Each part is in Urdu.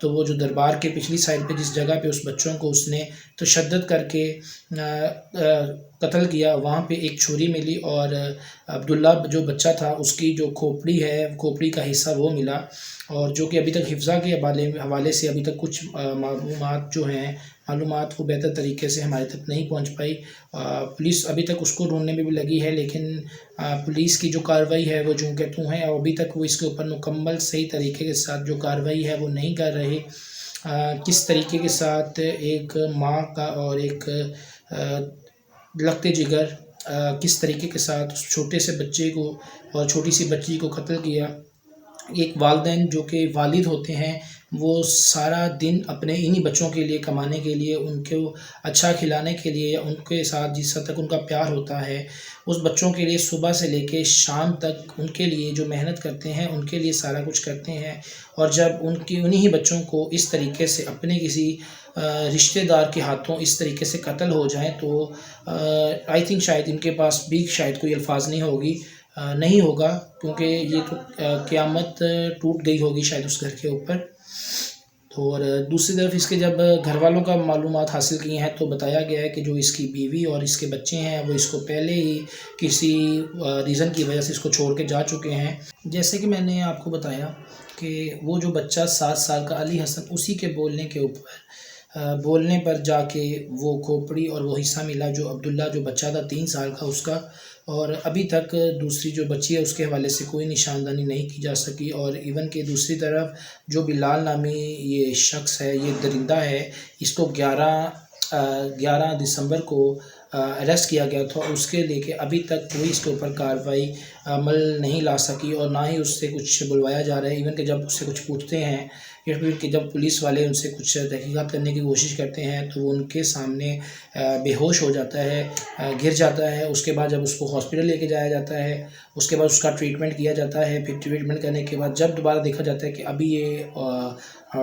تو وہ جو دربار کے پچھلی سائڈ پہ جس جگہ پہ اس بچوں کو اس نے تشدد کر کے قتل کیا، وہاں پہ ایک چھری ملی اور عبداللہ جو بچہ تھا اس کی جو کھوپڑی ہے، کھوپڑی کا حصہ وہ ملا، اور جو کہ ابھی تک حفظہ کے حوالے سے ابھی تک کچھ معلومات وہ بہتر طریقے سے ہمارے تک نہیں پہنچ پائی۔ پولیس ابھی تک اس کو ڈھونڈنے میں بھی لگی ہے، لیکن پولیس کی جو کارروائی ہے وہ جوں کہ توں ہے، اور ابھی تک وہ اس کے اوپر مکمل صحیح طریقے کے ساتھ جو کارروائی ہے وہ نہیں کر رہے۔ کس طریقے کے ساتھ ایک ماں کا اور ایک لگتے جگر کس طریقے کے ساتھ اس چھوٹے سے بچے کو اور چھوٹی سی بچی کو قتل کیا۔ ایک والدین جو کہ والد ہوتے ہیں وہ سارا دن اپنے انہی بچوں کے لیے کمانے کے لیے، ان کو اچھا کھلانے کے لیے، یا ان کے ساتھ جس حد تک ان کا پیار ہوتا ہے اس بچوں کے لیے صبح سے لے کے شام تک ان کے لیے جو محنت کرتے ہیں، ان کے لیے سارا کچھ کرتے ہیں، اور جب انہی بچوں کو اس طریقے سے اپنے کسی رشتہ دار کے ہاتھوں اس طریقے سے قتل ہو جائیں تو آئی تھنک شاید ان کے پاس بھی شاید کوئی الفاظ نہیں ہوگا، کیونکہ یہ تو قیامت ٹوٹ گئی ہوگی شاید اس گھر کے اوپر۔ اور دوسری طرف اس کے جب گھر والوں کا معلومات حاصل کی ہیں تو بتایا گیا ہے کہ جو اس کی بیوی اور اس کے بچے ہیں وہ اس کو پہلے ہی کسی ریزن کی وجہ سے اس کو چھوڑ کے جا چکے ہیں۔ جیسے کہ میں نے آپ کو بتایا کہ وہ جو بچہ 7 سال کا علی حسن، اسی کے بولنے پر جا کے وہ کھوپڑی اور وہ حصہ ملا جو عبداللہ جو بچہ تھا 3 سال کا اس کا، اور ابھی تک دوسری جو بچی ہے اس کے حوالے سے کوئی نشاندہی نہیں کی جا سکی۔ اور ایون کہ دوسری طرف جو بلال نامی یہ شخص ہے، یہ درندہ ہے، اس کو 11 دسمبر کو اریسٹ کیا گیا تھا، اور اس کے لے کے ابھی تک کوئی اس کے اوپر کارروائی عمل نہیں لا سکی، اور نہ ہی اس سے کچھ بلوایا جا رہا ہے۔ ایون کہ جب اس سے کچھ پوچھتے ہیں یا پھر کہ جب پولیس والے ان سے کچھ تحقیقات کرنے کی کوشش کرتے ہیں تو وہ ان کے سامنے بے ہوش ہو جاتا ہے، گر جاتا ہے۔ اس کے بعد جب اس کو ہاسپٹل لے کے جایا جاتا ہے، اس کے بعد اس کا ٹریٹمنٹ کیا جاتا ہے، پھر ٹریٹمنٹ کرنے کے بعد جب دوبارہ دیکھا جاتا ہے کہ ابھی یہ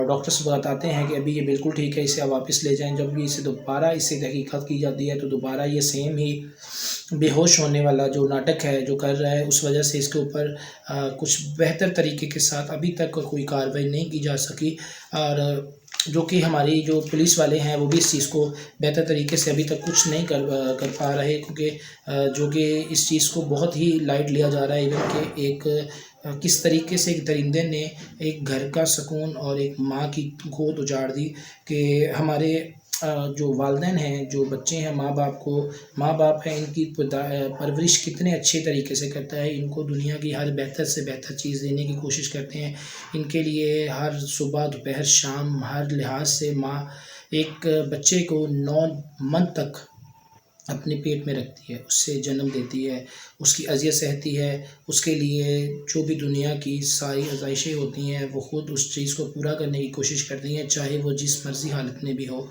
ڈاکٹرز بتاتے ہیں کہ ابھی یہ بالکل ٹھیک ہے، اسے آپ واپس لے جائیں، جب بھی اسے دوبارہ اس سے تحقیقات کی جاتی ہے تو دوبارہ یہ سیم ہی بے ہوش ہونے والا جو ناٹک ہے جو کر رہا ہے، اس وجہ سے اس کے اوپر کچھ بہتر طریقے کے ساتھ ابھی تک کوئی کارروائی نہیں کی جا سکی، اور جو کہ ہماری جو پولیس والے ہیں وہ بھی اس چیز کو بہتر طریقے سے ابھی تک کچھ نہیں کر پا رہے، کیونکہ جو کہ اس چیز کو بہت ہی لائٹ لیا جا رہا ہے۔ ایون کہ ایک کس طریقے سے ایک درندے نے ایک گھر کا سکون اور ایک ماں کی گود اجاڑ دی، کہ ہمارے جو والدین ہیں، جو بچے ہیں، ماں باپ ہیں، ان کی پرورش کتنے اچھے طریقے سے کرتا ہے، ان کو دنیا کی ہر بہتر سے بہتر چیز دینے کی کوشش کرتے ہیں، ان کے لیے ہر صبح دوپہر شام ہر لحاظ سے ماں ایک بچے کو 9 منتھ تک اپنے پیٹ میں رکھتی ہے، اس سے جنم دیتی ہے، اس کی اذیت سہتی ہے، اس کے لیے جو بھی دنیا کی ساری آزائشیں ہوتی ہیں وہ خود اس چیز کو پورا کرنے کی کوشش کرتی ہیں، چاہے وہ جس مرضی حالت میں بھی ہو،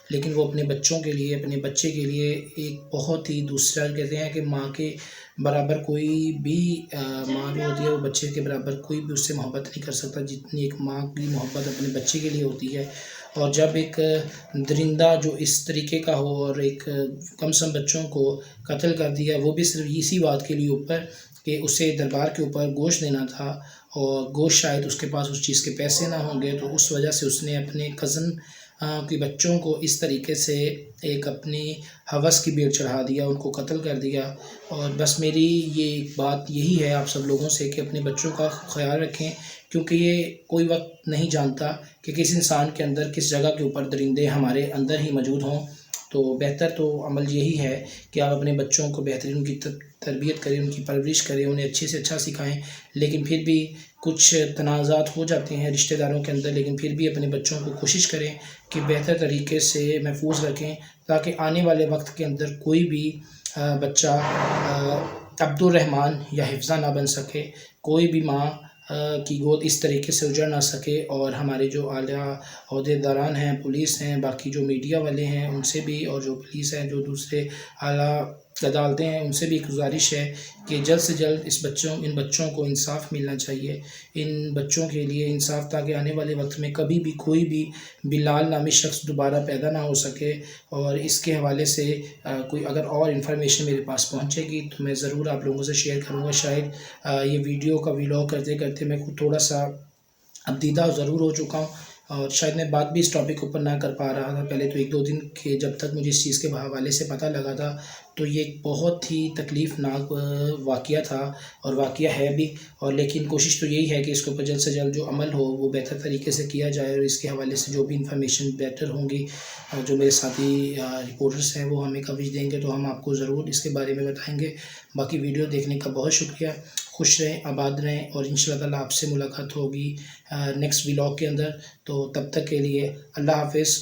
لیکن وہ اپنے بچوں کے لیے، اپنے بچے کے لیے ایک بہت ہی دوسرا کہتے ہیں کہ ماں کے برابر کوئی بھی ماں جو ہوتی ہے وہ بچے کے برابر کوئی بھی اس سے محبت نہیں کر سکتا جتنی ایک ماں کی محبت اپنے بچے کے لیے ہوتی ہے۔ اور جب ایک درندہ جو اس طریقے کا ہو اور ایک کم سم بچوں کو قتل کر دیا، وہ بھی صرف اسی بات کے لیے اوپر کہ اسے دربار کے اوپر گوشت دینا تھا، اور گوشت شاید اس کے پاس اس چیز کے پیسے نہ ہوں گے، تو اس وجہ سے اس نے اپنے کزن کے بچوں کو اس طریقے سے ایک اپنی ہوس کی بھیڑ چڑھا دیا، ان کو قتل کر دیا۔ اور بس میری یہ بات یہی ہے آپ سب لوگوں سے کہ اپنے بچوں کا خیال رکھیں، کیونکہ یہ کوئی وقت نہیں جانتا کہ کس انسان کے اندر کس جگہ کے اوپر درندے ہمارے اندر ہی موجود ہوں۔ تو بہتر تو عمل یہی ہے کہ آپ اپنے بچوں کو بہترین ان کی تربیت کریں، ان کی پرورش کریں، انہیں اچھے سے اچھا سکھائیں، لیکن پھر بھی کچھ تنازعات ہو جاتے ہیں رشتہ داروں کے اندر، لیکن پھر بھی اپنے بچوں کو کوشش کریں کہ بہتر طریقے سے محفوظ رکھیں، تاکہ آنے والے وقت کے اندر کوئی بھی بچہ عبد الرحمن یا حفظہ نہ بن سکے، کوئی بھی ماں کی گود اس طریقے سے اجڑ نہ سکے۔ اور ہمارے جو اعلیٰ عہدیداران ہیں، پولیس ہیں، باقی جو میڈیا والے ہیں، ان سے بھی، اور جو پولیس ہیں، جو دوسرے اعلیٰ عدالتیں ہیں، ان سے بھی ایک گزارش ہے کہ جلد سے جلد ان بچوں کو انصاف ملنا چاہیے، ان بچوں کے لیے انصاف، تاکہ آنے والے وقت میں کبھی بھی کوئی بھی بلال نامی شخص دوبارہ پیدا نہ ہو سکے۔ اور اس کے حوالے سے کوئی اگر اور انفارمیشن میرے پاس پہنچے گی تو میں ضرور آپ لوگوں سے شیئر کروں گا۔ شاید یہ ویڈیو کا ویلاگ کرتے کرتے میں خود تھوڑا سا اب دیدہ ضرور ہو چکا ہوں، اور شاید میں بات بھی اس ٹاپک اوپر نہ کر پا رہا تھا پہلے، تو 1-2 دن کے جب تک مجھے اس چیز کے حوالے سے پتہ لگا تھا تو یہ ایک بہت ہی تکلیف ناک واقعہ تھا، اور واقعہ ہے بھی، اور لیکن کوشش تو یہی ہے کہ اس کے اوپر جلد سے جلد جو عمل ہو وہ بہتر طریقے سے کیا جائے، اور اس کے حوالے سے جو بھی انفارمیشن بیٹر ہوں گی، جو میرے ساتھی رپورٹرس ہیں وہ ہمیں کوریج دیں گے تو ہم آپ کو ضرور اس کے بارے میں بتائیں گے۔ باقی ویڈیو دیکھنے کا بہت شکریہ، خوش رہیں، آباد رہیں، اور انشاءاللہ تعالیٰ آپ سے ملاقات ہوگی نیکسٹ ولاگ کے اندر، تو تب تک کے لیے اللہ حافظ۔